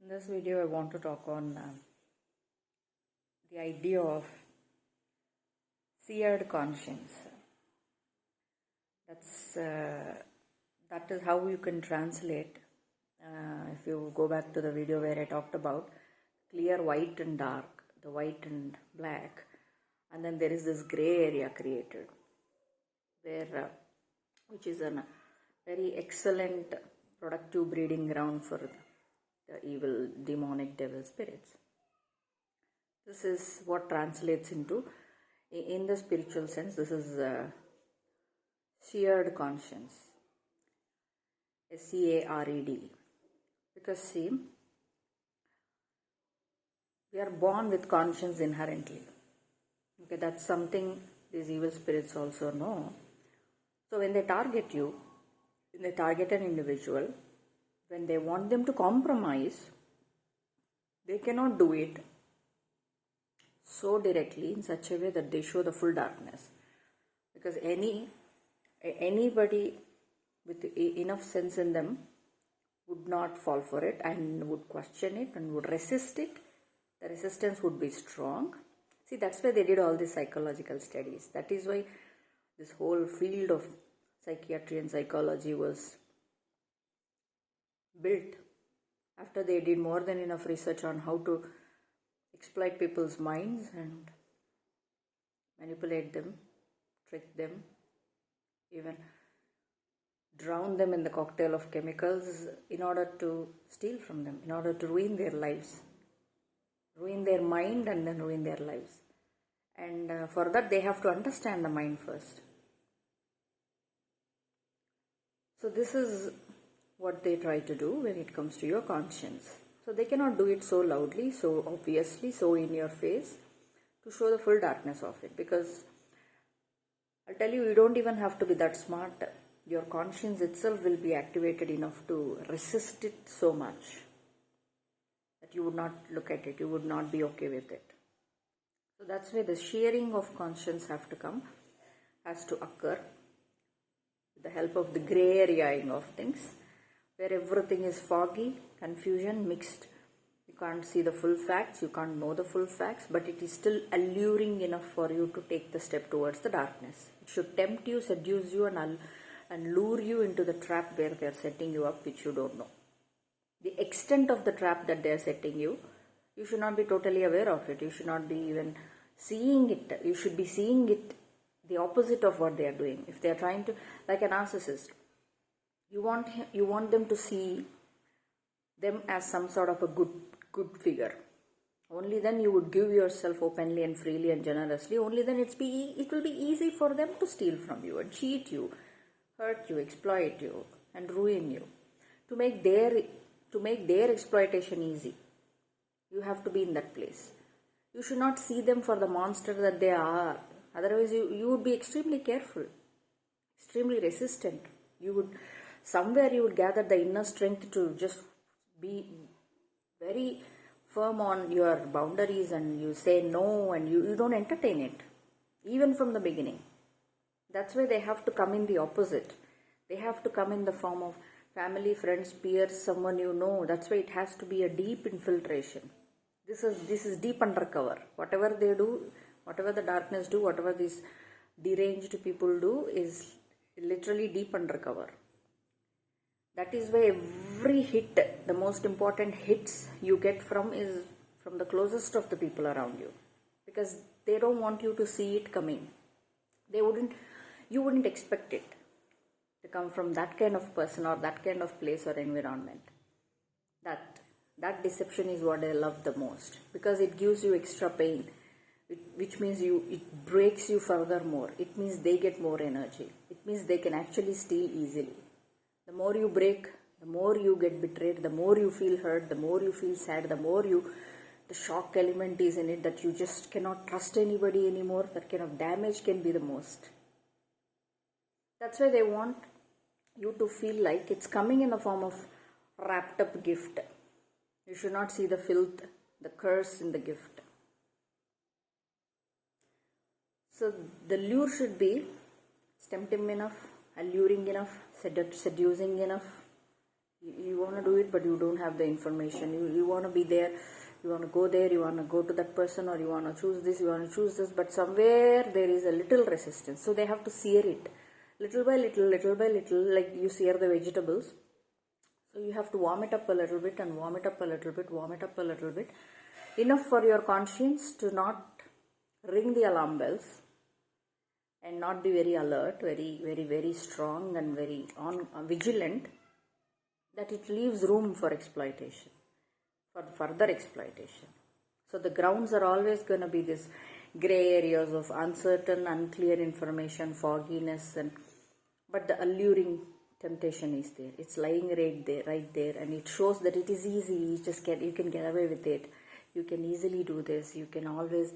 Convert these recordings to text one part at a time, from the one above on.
In this video, I want to talk on the idea of seared conscience. That is how you can translate. If you go back to the video where I talked about clear white and dark, the white and black, and then there is this gray area created, which is a very excellent productive breeding ground for the evil, demonic, devil spirits. This is what translates into, in the spiritual sense, this is seared conscience, SEARED. Because see, we are born with conscience inherently. Okay, that's something these evil spirits also know. So when they target you, when they target an individual, when they want them to compromise, they cannot do it so directly in such a way that they show the full darkness. Because anybody with enough sense in them would not fall for it and would question it and would resist it. The resistance would be strong. See, that's why they did all these psychological studies. That is why this whole field of psychiatry and psychology was built after they did more than enough research on how to exploit people's minds and manipulate them, trick them, even drown them in the cocktail of chemicals in order to steal from them, in order to ruin their lives, ruin their mind and then ruin their lives. And for that they have to understand the mind first. So this is what they try to do when it comes to your conscience. So they cannot do it so loudly, so obviously, so in your face, to show the full darkness of it. Because I'll tell you, you don't even have to be that smart. Your conscience itself will be activated enough to resist it so much that you would not look at it, you would not be okay with it. So that's where the shearing of conscience has to occur with the help of the gray areaing of things, where everything is foggy, confusion, mixed. You can't see the full facts, you can't know the full facts, but it is still alluring enough for you to take the step towards the darkness. It should tempt you, seduce you, and lure you into the trap where they are setting you up, which you don't know. The extent of the trap that they are setting you, you should not be totally aware of it. You should not be even seeing it. You should be seeing it the opposite of what they are doing. If they are trying to, like a narcissist, you want them to see them as some sort of a good figure. Only then you would give yourself openly and freely and generously. Only then it will be easy for them to steal from you and cheat you, hurt you, exploit you, and ruin you. To make their exploitation easy, you have to be in that place. You should not see them for the monster that they are. Otherwise, you would be extremely careful, extremely resistant. Somewhere you would gather the inner strength to just be very firm on your boundaries, and you say no, and you don't entertain it, even from the beginning. That's why they have to come in the opposite. They have to come in the form of family, friends, peers, someone you know. That's why it has to be a deep infiltration. This is deep undercover. Whatever they do, whatever the darkness do, whatever these deranged people do is literally deep undercover. That is why every hit, the most important hits you get is from the closest of the people around you. Because they don't want you to see it coming. You wouldn't expect it to come from that kind of person or that kind of place or environment. That deception is what I love the most, because it gives you extra pain, which means it breaks you furthermore. It means they get more energy. It means they can actually steal easily. The more you break, the more you get betrayed, the more you feel hurt, the more you feel sad, the shock element is in it, that you just cannot trust anybody anymore. That kind of damage can be the most. That's why they want you to feel like it's coming in the form of wrapped up gift. You should not see the filth, the curse in the gift. So the lure should be tempting enough, alluring enough, seducing enough, You want to do it, but you don't have the information. You want to be there, you want to go there, you want to go to that person, or you want to choose this, you want to choose this, but somewhere there is a little resistance. So they have to sear it little by little, little by little, like you sear the vegetables. So you have to warm it up a little bit and warm it up a little bit, warm it up a little bit. Enough for your conscience to not ring the alarm bells and not be very alert, very strong and very vigilant, that it leaves room for exploitation, for further exploitation. So the grounds are always going to be this gray areas of uncertain, unclear information, fogginess, but the alluring temptation is there. It's lying right there, and it shows that it is easy. You can get away with it. You can easily do this. You can always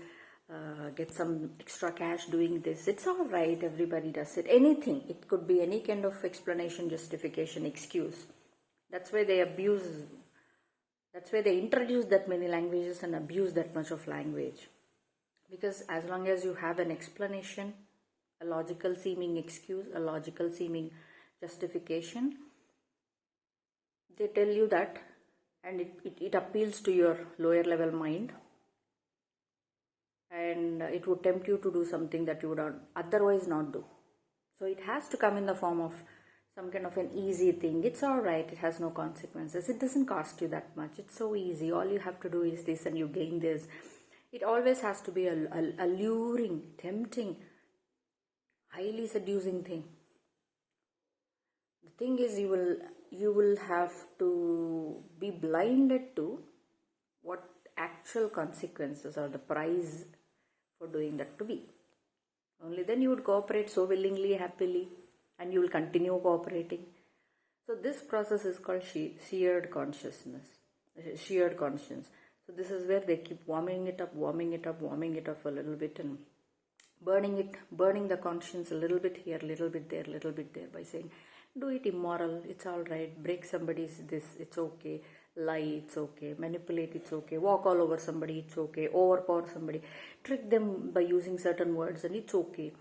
get some extra cash doing this. It's all right. Everybody does it. Anything. It could be any kind of explanation, justification, excuse. That's why they abuse. That's why they introduce that many languages and abuse that much of language. Because as long as you have an explanation, a logical seeming excuse, a logical seeming justification, they tell you that, and it appeals to your lower level mind, and it would tempt you to do something that you would otherwise not do. So it has to come in the form of some kind of an easy thing. It's all right, it has no consequences, it doesn't cost you that much, it's so easy, all you have to do is this and you gain this. It always has to be a alluring, tempting, highly seducing thing. The thing is, you will have to be blinded to what actual consequences or the price for doing that to be. Only then you would cooperate so willingly, happily, and you will continue cooperating. So this process is called seared consciousness, seared conscience. So this is where they keep warming it up a little bit, and burning the conscience a little bit here, little bit there by saying, do it immoral, it's all right, break somebody's this, it's okay, lie, it's okay, manipulate, it's okay, walk all over somebody, it's okay, overpower somebody, trick them by using certain words, and it's okay.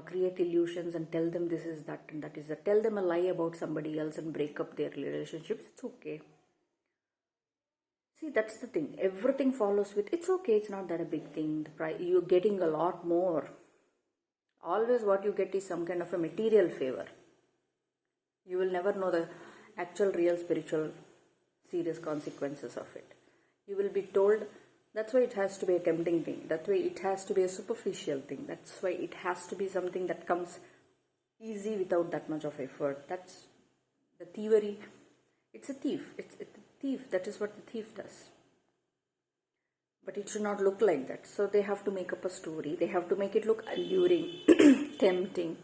Create illusions and tell them this is that and that is that. Tell them a lie about somebody else and break up their relationships. It's okay. See, that's the thing. Everything follows with, it's okay, it's not that a big thing. You're getting a lot more. Always what you get is some kind of a material favor. You will never know the actual, real, spiritual, serious consequences of it. You will be told. That's why it has to be a tempting thing. That's why it has to be a superficial thing. That's why it has to be something that comes easy without that much of effort. That's the thievery. It's a thief. It's a thief. That is what the thief does. But it should not look like that. So they have to make up a story. They have to make it look alluring, tempting,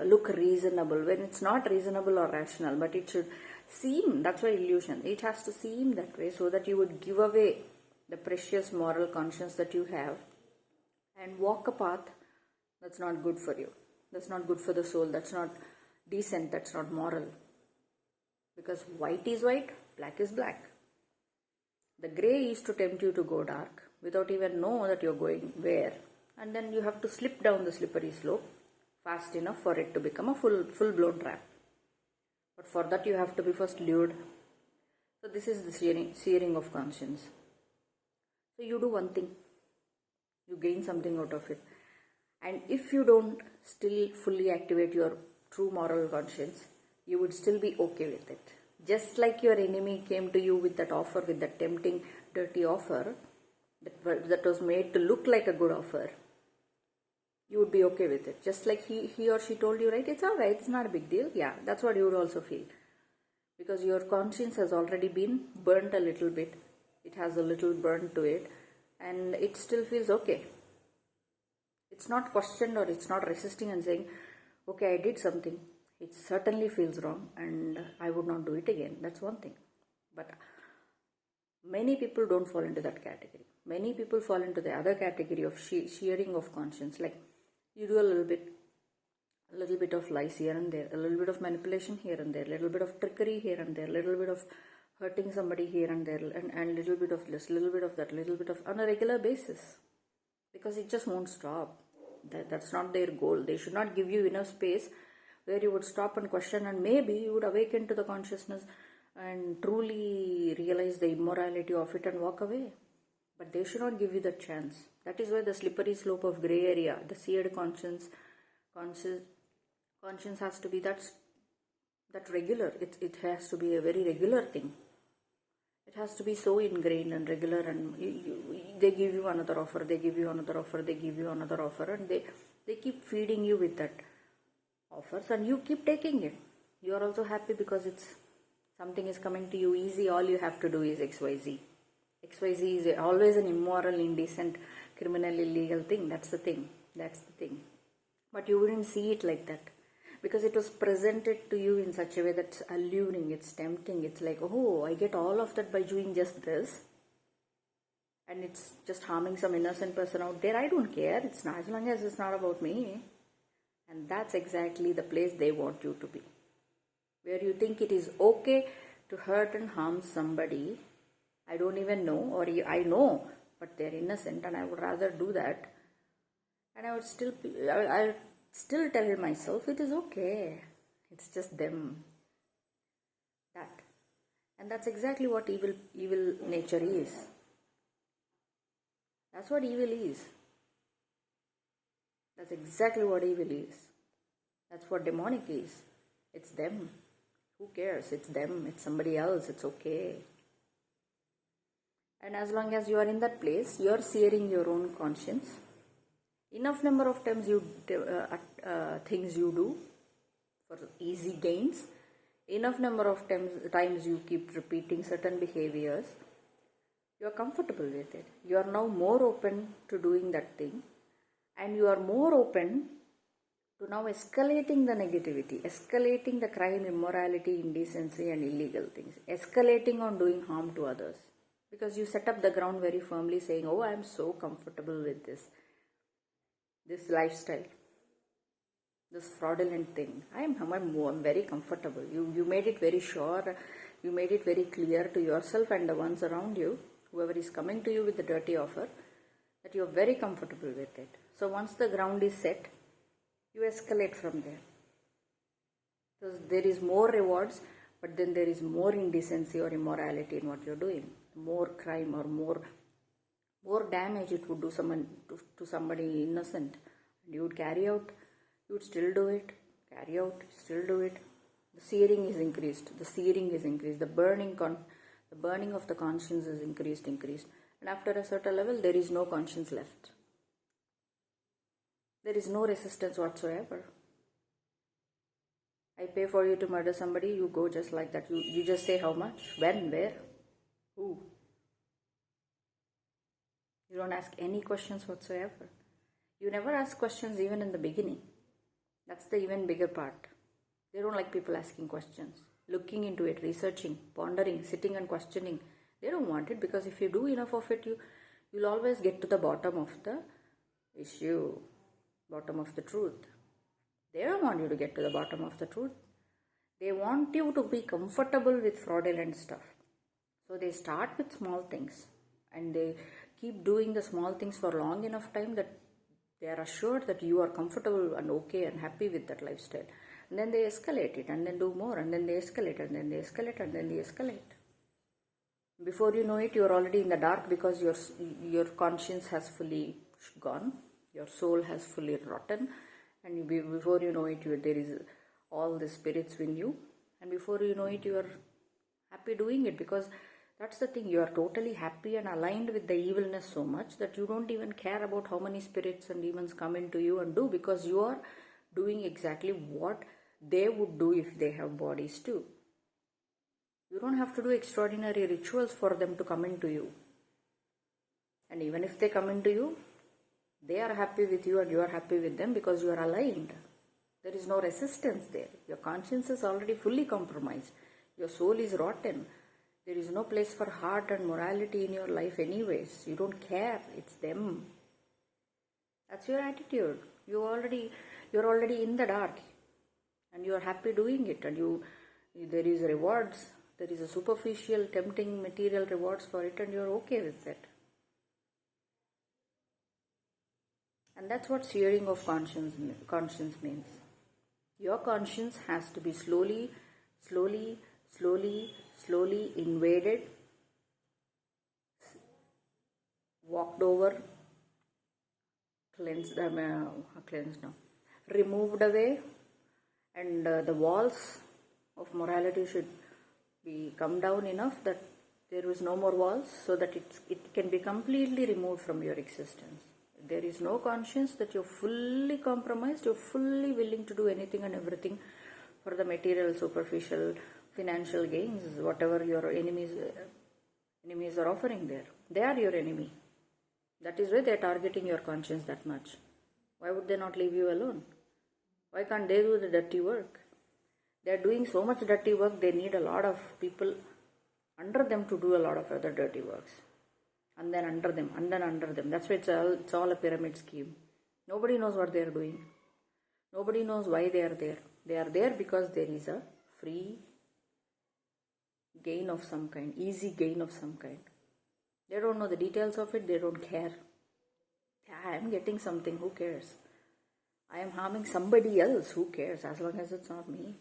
look reasonable when it's not reasonable or rational. But it should seem, that's why illusion. It has to seem that way so that you would give away the precious moral conscience that you have and walk a path that's not good for you. That's not good for the soul. That's not decent. That's not moral. Because white is white, black is black. The grey is to tempt you to go dark without even know that you're going where. And then you have to slip down the slippery slope fast enough for it to become a full-blown trap. But for that you have to be first lured. So this is the searing of conscience. So you do one thing, you gain something out of it. And if you don't still fully activate your true moral conscience, you would still be okay with it. Just like your enemy came to you with that offer, with that tempting, dirty offer that was made to look like a good offer, you would be okay with it. Just like he or she told you, right, it's all right, it's not a big deal. Yeah, that's what you would also feel. Because your conscience has already been burnt a little bit. It has a little burn to it, and it still feels okay. It's not questioned or it's not resisting and saying, okay, I did something. It certainly feels wrong and I would not do it again. That's one thing. But many people don't fall into that category. Many people fall into the other category of shearing of conscience. Like you do a little bit of lies here and there, a little bit of manipulation here and there, a little bit of trickery here and there, a little bit of hurting somebody here and there, and little bit of this, little bit of that, little bit of on a regular basis. Because it just won't stop. That's not their goal. They should not give you enough space where you would stop and question, and maybe you would awaken to the consciousness and truly realize the immorality of it and walk away. But they should not give you that chance. That is why the slippery slope of gray area, the seared conscience has to be that regular. It has to be a very regular thing. It has to be so ingrained and regular, and they give you another offer, they give you another offer, they give you another offer, and they keep feeding you with that offers, and you keep taking it. You are also happy because something is coming to you easy. All you have to do is XYZ. XYZ is always an immoral, indecent, criminal, illegal thing. That's the thing. But you wouldn't see it like that, because it was presented to you in such a way that's alluring, it's tempting. It's like, oh, I get all of that by doing just this, and it's just harming some innocent person out there. I don't care. It's not, as long as it's not about me. And that's exactly the place they want you to be, where you think it is okay to hurt and harm somebody I don't even know, or I know, but they're innocent, and I would rather do that. And I would still tell myself it is okay. It's just them. And that's exactly what evil nature is. That's what evil is. That's exactly what evil is. That's what demonic is. It's them. Who cares? It's them. It's somebody else. It's okay. And as long as you are in that place, you are searing your own conscience. Enough number of times things you do for easy gains. Enough number of times you keep repeating certain behaviors. You are comfortable with it. You are now more open to doing that thing. And you are more open to now escalating the negativity, escalating the crime, immorality, indecency and illegal things, escalating on doing harm to others. Because you set up the ground very firmly saying, oh, I am so comfortable with this lifestyle, this fraudulent thing. I'm very comfortable. You made it very sure, you made it very clear to yourself and the ones around you, whoever is coming to you with the dirty offer, that you are very comfortable with it. So once the ground is set, you escalate from there. So there is more rewards, but then there is more indecency or immorality in what you're doing. More crime or more damage it would do to somebody innocent. And you would carry out, you would still do it, carry out, still do it. The searing is increased, the burning of the conscience is increased. And after a certain level, there is no conscience left. There is no resistance whatsoever. I pay for you to murder somebody, you go just like that. You just say how much, when, where, who. You don't ask any questions whatsoever. You never ask questions even in the beginning. That's the even bigger part. They don't like people asking questions, looking into it, researching, pondering, sitting and questioning. They don't want it, because if you do enough of it, you'll always get to the bottom of the issue, bottom of the truth. They don't want you to get to the bottom of the truth. They want you to be comfortable with fraudulent stuff. So they start with small things, and they keep doing the small things for long enough time that they are assured that you are comfortable and okay and happy with that lifestyle. And then they escalate it, and then do more, and then they escalate, and then they escalate, and then they escalate. Before you know it, you are already in the dark, because your conscience has fully gone, your soul has fully rotten, and before you know it, there is all the spirits in you, and before you know it, you are happy doing it, because that's the thing, you are totally happy and aligned with the evilness so much that you don't even care about how many spirits and demons come into you and do, because you are doing exactly what they would do if they have bodies too. You don't have to do extraordinary rituals for them to come into you. And even if they come into you, they are happy with you and you are happy with them, because you are aligned. There is no resistance there. Your conscience is already fully compromised. Your soul is rotten. There is no place for heart and morality in your life anyways. You don't care. It's them. That's your attitude. You're already in the dark, and you are happy doing it, and there is rewards. There is a superficial, tempting material rewards for it, and you're okay with it. And that's what searing of conscience means. Your conscience has to be slowly, slowly, slowly, slowly invaded, walked over, cleansed, cleansed now, removed away, and the walls of morality should be come down enough that there is no more walls, so that it can be completely removed from your existence. There is no conscience, that you're fully compromised, you're fully willing to do anything and everything for the material, superficial, financial gains, whatever your enemies are offering there. They are your enemy. That is why they are targeting your conscience that much. Why would they not leave you alone? Why can't they do the dirty work? They are doing so much dirty work, they need a lot of people under them to do a lot of other dirty works. And then under them, and then under them. That's why it's all a pyramid scheme. Nobody knows what they are doing. Nobody knows why they are there. They are there because there is a free gain of some kind, easy gain of some kind. They don't know the details of it, they don't care. Yeah, I am getting something, who cares? I am harming somebody else, who cares? As long as it's not me.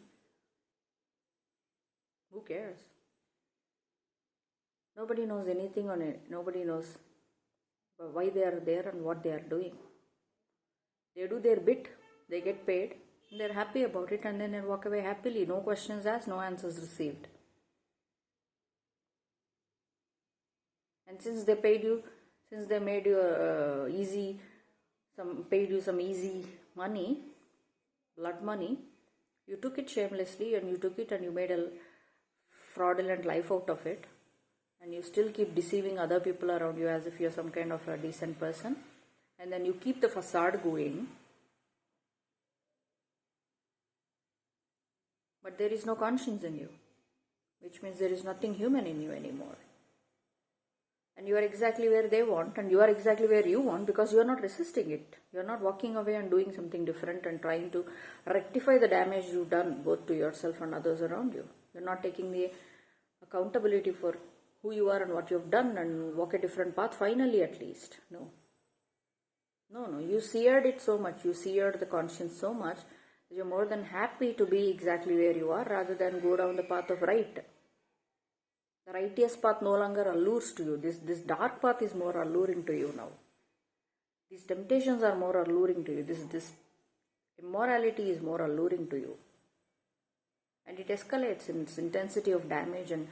Who cares? Nobody knows anything on it. Nobody knows why they are there and what they are doing. They do their bit, they get paid, they're happy about it, and then they walk away happily. No questions asked, no answers received. And since they paid you, since they made you paid you some easy money, blood money, you took it shamelessly, and you took it and you made a fraudulent life out of it. And you still keep deceiving other people around you as if you're some kind of a decent person. And then you keep the facade going. But there is no conscience in you. Which means there is nothing human in you anymore. And you are exactly where they want, and you are exactly where you want, because you are not resisting it. You are not walking away and doing something different and trying to rectify the damage you've done both to yourself and others around you. You're not taking the accountability for who you are and what you've done and walk a different path finally, at least. No. You seared it so much, you seared the conscience so much that you're more than happy to be exactly where you are rather than go down the path of right. The righteous path no longer allures to you. This dark path is more alluring to you now. These temptations are more alluring to you. This immorality is more alluring to you. And it escalates in its intensity of damage and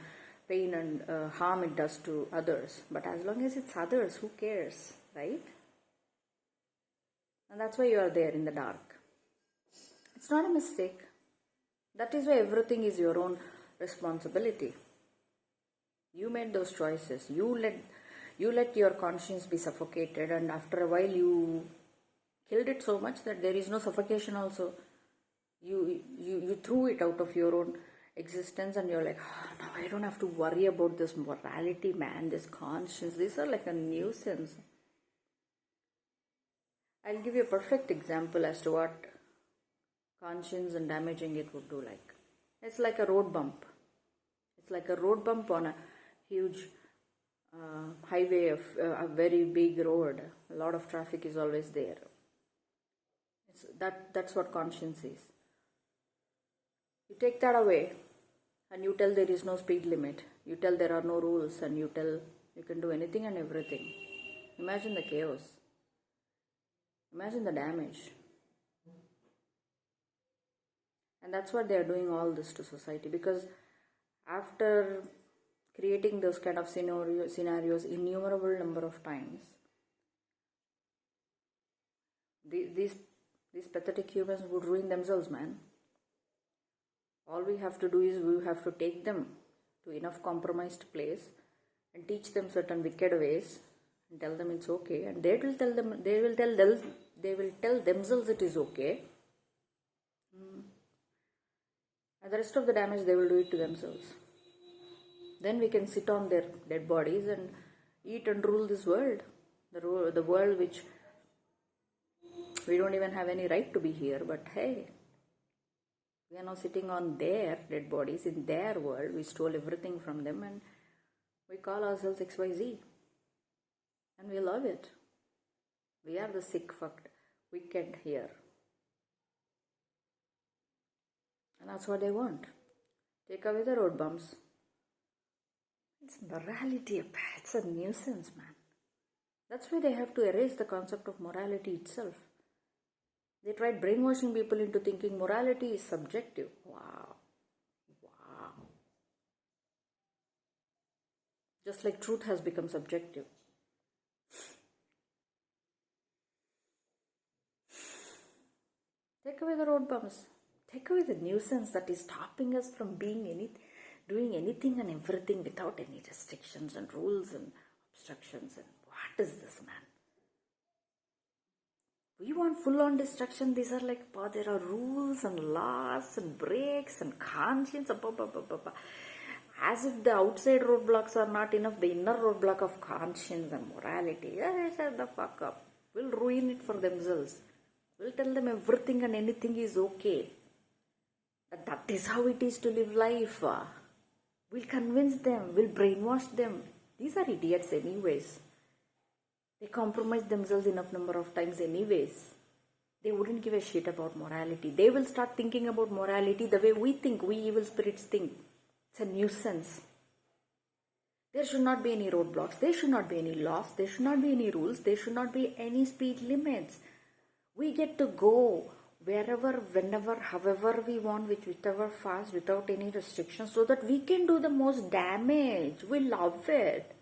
pain and harm it does to others. But as long as it's others, who cares, right? And that's why you are there in the dark. It's not a mistake. That is why everything is your own responsibility. You made those choices. You let your conscience be suffocated, and after a while you killed it so much that there is no suffocation also. You threw it out of your own existence, and you're like, now I don't have to worry about this morality, man, this conscience. These are like a nuisance. I'll give you a perfect example as to what conscience and damaging it would do like. It's like a road bump. It's like a road bump on a huge highway of a very big road. A lot of traffic is always there. That's what conscience is. You take that away and you tell there is no speed limit. You tell there are no rules, and you tell you can do anything and everything. Imagine the chaos. Imagine the damage. And that's what they are doing all this to society, because after creating those kind of scenarios innumerable number of times, these pathetic humans would ruin themselves, man. All we have to do is we have to take them to enough compromised place and teach them certain wicked ways and tell them it's okay, and they will tell themselves it is okay. And the rest of the damage they will do it to themselves. Then we can sit on their dead bodies and eat and rule this world. The world which we don't even have any right to be here, but hey, we are now sitting on their dead bodies in their world. We stole everything from them and we call ourselves XYZ. And we love it. We are the sick, fucked, wicked here. And that's what they want. Take away the road bumps. It's morality, it's a nuisance, man. That's why they have to erase the concept of morality itself. They tried brainwashing people into thinking morality is subjective. Wow. Just like truth has become subjective. Take away the road bumps. Take away the nuisance that is stopping us from doing anything and everything without any restrictions and rules and obstructions. And what is this, man? We want full-on destruction. These are like, there are rules and laws and breaks and conscience. As if the outside roadblocks are not enough, the inner roadblock of conscience and morality. Shut the fuck up. We'll ruin it for themselves. We'll tell them everything and anything is okay. That is how it is to live life. We'll convince them. We'll brainwash them. These are idiots anyways. They compromise themselves enough number of times anyways. They wouldn't give a shit about morality. They will start thinking about morality the way we think, we evil spirits think. It's a nuisance. There should not be any roadblocks. There should not be any laws. There should not be any rules. There should not be any speed limits. We get to go wherever, whenever, however we want, with whichever fast, without any restrictions, so that we can do the most damage. We love it.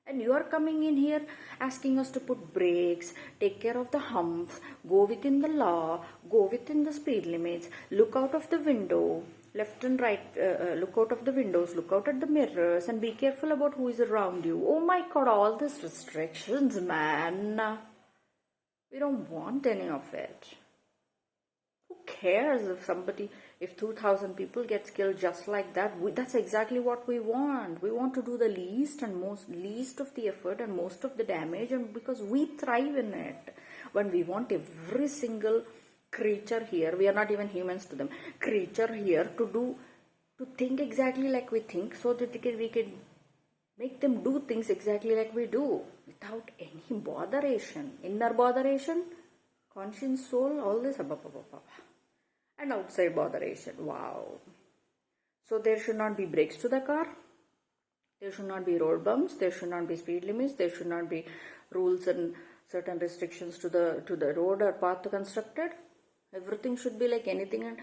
And you are coming in here asking us to put brakes, take care of the humps, go within the law, go within the speed limits, look out of the window, left and right, look out of the windows, look out at the mirrors, and be careful about who is around you. Oh my God, all these restrictions, man. We don't want any of it. Who cares if 2,000 people gets killed just like that? That's exactly what we want. We want to do the least of the effort and most of the damage, and because we thrive in it. When we want every single creature here, we are not even humans to them, creature here to think exactly like we think, so that we can make them do things exactly like we do, without any botheration. Inner botheration, conscience, soul, all this, and outside botheration. Wow. So there should not be brakes to the car. There should not be road bumps. There should not be speed limits. There should not be rules and certain restrictions to the road or path constructed. Everything should be like anything and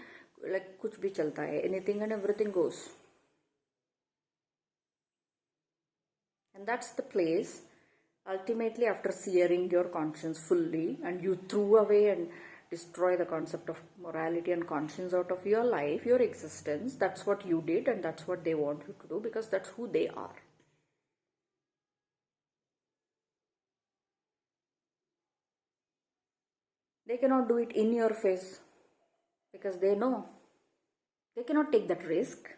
like kuch bhi chalta hai. Anything and everything goes. And that's the place, ultimately, after searing your conscience fully, and you threw away and destroy the concept of morality and conscience out of your life, your existence. That's what you did, and that's what they want you to do, because that's who they are. They cannot do it in your face because they know. They cannot take that risk.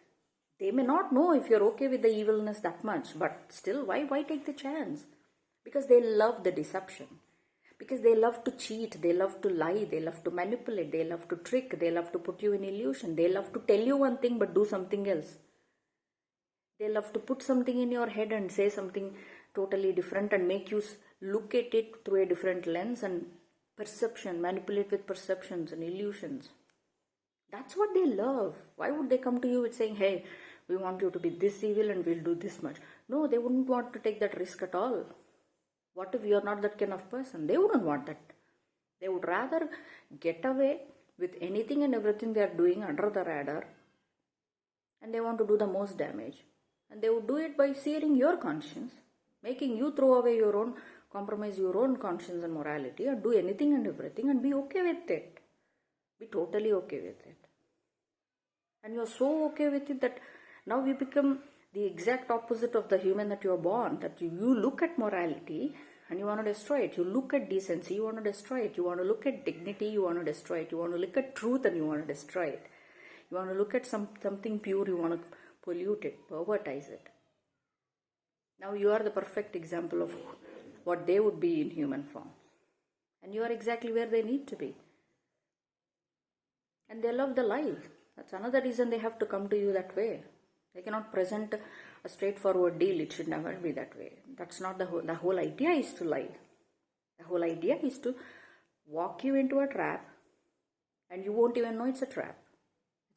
They may not know if you're okay with the evilness that much, but still, why take the chance? Because they love the deception. Because they love to cheat, they love to lie, they love to manipulate, they love to trick, they love to put you in illusion, they love to tell you one thing but do something else. They love to put something in your head and say something totally different and make you look at it through a different lens and perception, manipulate with perceptions and illusions. That's what they love. Why would they come to you with saying, hey, we want you to be this evil and we'll do this much? No, they wouldn't want to take that risk at all. What if you're not that kind of person? They wouldn't want that. They would rather get away with anything and everything they are doing under the radar, and they want to do the most damage. And they would do it by searing your conscience, making you throw away your own, compromise your own conscience and morality, and do anything and everything and be okay with it. Be totally okay with it. And you're so okay with it that now you become the exact opposite of the human that you're born. That you look at morality and you want to destroy it. You look at decency, you want to destroy it. You want to look at dignity, you want to destroy it. You want to look at truth and you want to destroy it. You want to look at something pure, you want to pollute it, pervertize it. Now you are the perfect example of what they would be in human form. And you are exactly where they need to be. And they love the lie. That's another reason they have to come to you that way. They cannot present a straightforward deal. It should never be that way. That's not the whole idea is to lie. The whole idea is to walk you into a trap and you won't even know it's a trap.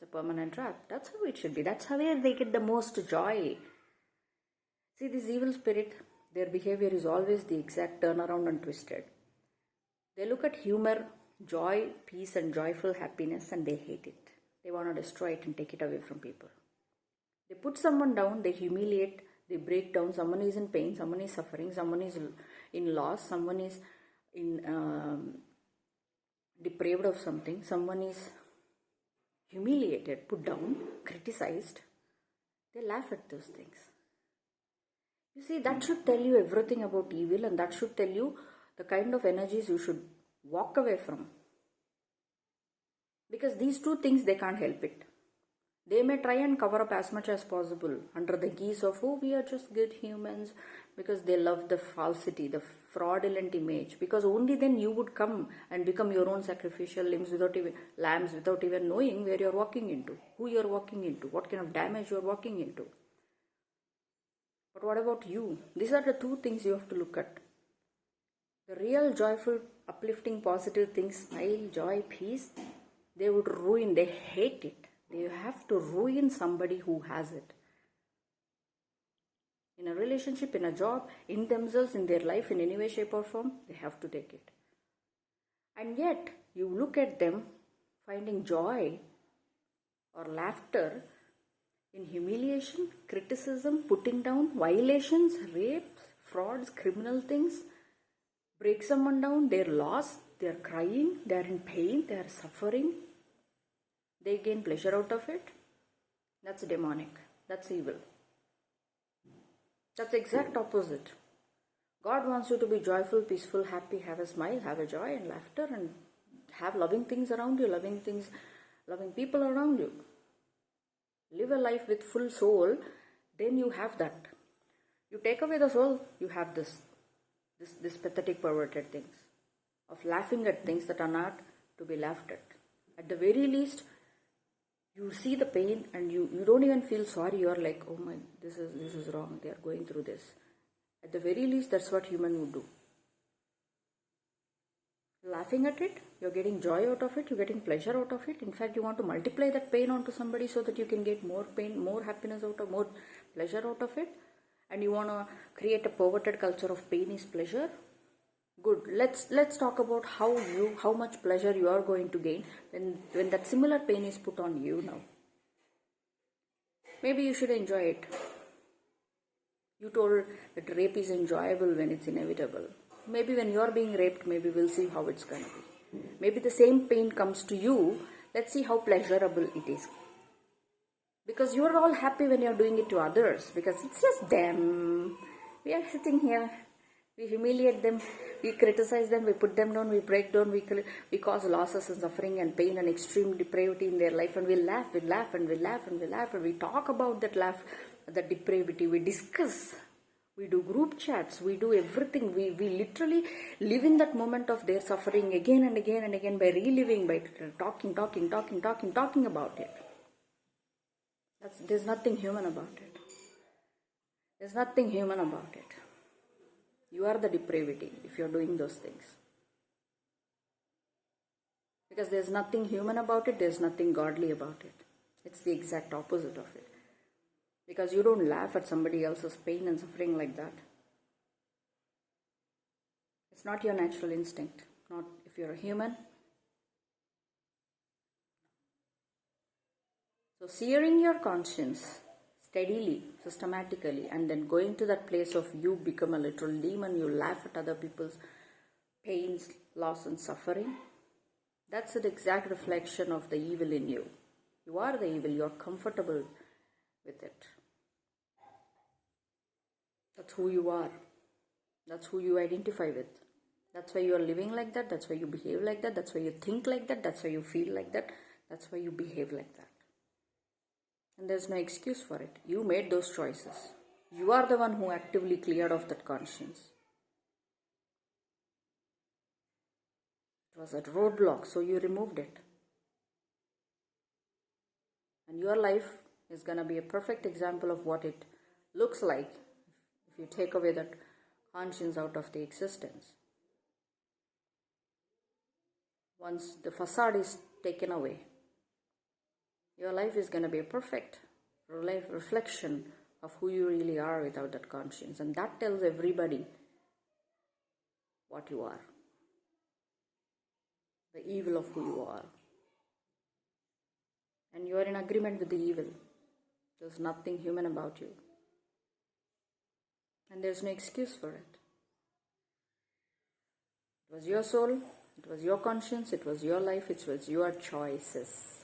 It's a permanent trap. That's how it should be. That's how they get the most joy. See, this evil spirit, their behavior is always the exact turnaround and twisted. They look at humor, joy, peace, and joyful happiness, and they hate it. They want to destroy it and take it away from people. They put someone down, they humiliate, they break down. Someone is in pain, someone is suffering, someone is in loss, someone is deprived of something, someone is humiliated, put down, criticized. They laugh at those things. You see, that should tell you everything about evil, and that should tell you the kind of energies you should walk away from. Because these two things, they can't help it. They may try and cover up as much as possible under the guise of, oh, we are just good humans, because they love the falsity, the fraudulent image. Because only then you would come and become your own sacrificial lambs without even knowing where you're walking into, who you're walking into, what kind of damage you're walking into. But what about you? These are the two things you have to look at. The real joyful, uplifting, positive things, smile, joy, peace, they would ruin, they hate it. They have to ruin somebody who has it. In a relationship, in a job, in themselves, in their life, in any way, shape or form, they have to take it. And yet, you look at them finding joy or laughter in humiliation, criticism, putting down, violations, rapes, frauds, criminal things. Break someone down, they're lost, they're crying, they're in pain, they're suffering. They gain pleasure out of it. That's demonic. That's evil. That's the exact opposite. God wants you to be joyful, peaceful, happy, have a smile, have a joy and laughter, and have loving things around you, loving people around you. Live a life with full soul, then you have that. You take away the soul, you have this pathetic, perverted things of laughing at things that are not to be laughed at. At the very least, you see the pain and you don't even feel sorry. You're like, oh my, this is wrong. They are going through this. At the very least, that's what human would do. Laughing at it, you're getting joy out of it, you're getting pleasure out of it. In fact, you want to multiply that pain onto somebody so that you can get more pain, more happiness out of, more pleasure out of it. And you want to create a perverted culture of pain is pleasure. Good. Let's talk about how much pleasure you are going to gain when that similar pain is put on you now. Maybe you should enjoy it. You told that rape is enjoyable when it's inevitable. Maybe when you're being raped, maybe we'll see how it's going to be. Maybe the same pain comes to you. Let's see how pleasurable it is. Because you're all happy when you're doing it to others. Because it's just them. We are sitting here. We humiliate them, we criticize them, we put them down, we break down, we cause losses and suffering and pain and extreme depravity in their life, and we laugh and we talk about that depravity, we discuss, we do group chats, we do everything, we literally live in that moment of their suffering again and again and again by reliving, by talking about it. There's nothing human about it. There's nothing human about it. You are the depravity if you're doing those things. Because there's nothing human about it, there's nothing godly about it. It's the exact opposite of it. Because you don't laugh at somebody else's pain and suffering like that. It's not your natural instinct. Not if you're a human. So searing your conscience steadily, systematically, and then going to that place of you become a literal demon, you laugh at other people's pains, loss and suffering. That's an exact reflection of the evil in you. You are the evil, you're comfortable with it. That's who you are. That's who you identify with. That's why you are living like that, that's why you behave like that, that's why you think like that, that's why you feel like that, that's why you behave like that. And there's no excuse for it. You made those choices. You are the one who actively cleared off that conscience. It was a roadblock, so you removed it. And your life is going to be a perfect example of what it looks like if you take away that conscience out of the existence. Once the facade is taken away, Your life is going to be a perfect reflection of who you really are without that conscience. And that tells everybody what you are, the evil of who you are. And you are in agreement with the evil. There's nothing human about you. And there's no excuse for it. It was your soul, it was your conscience, it was your life, it was your choices.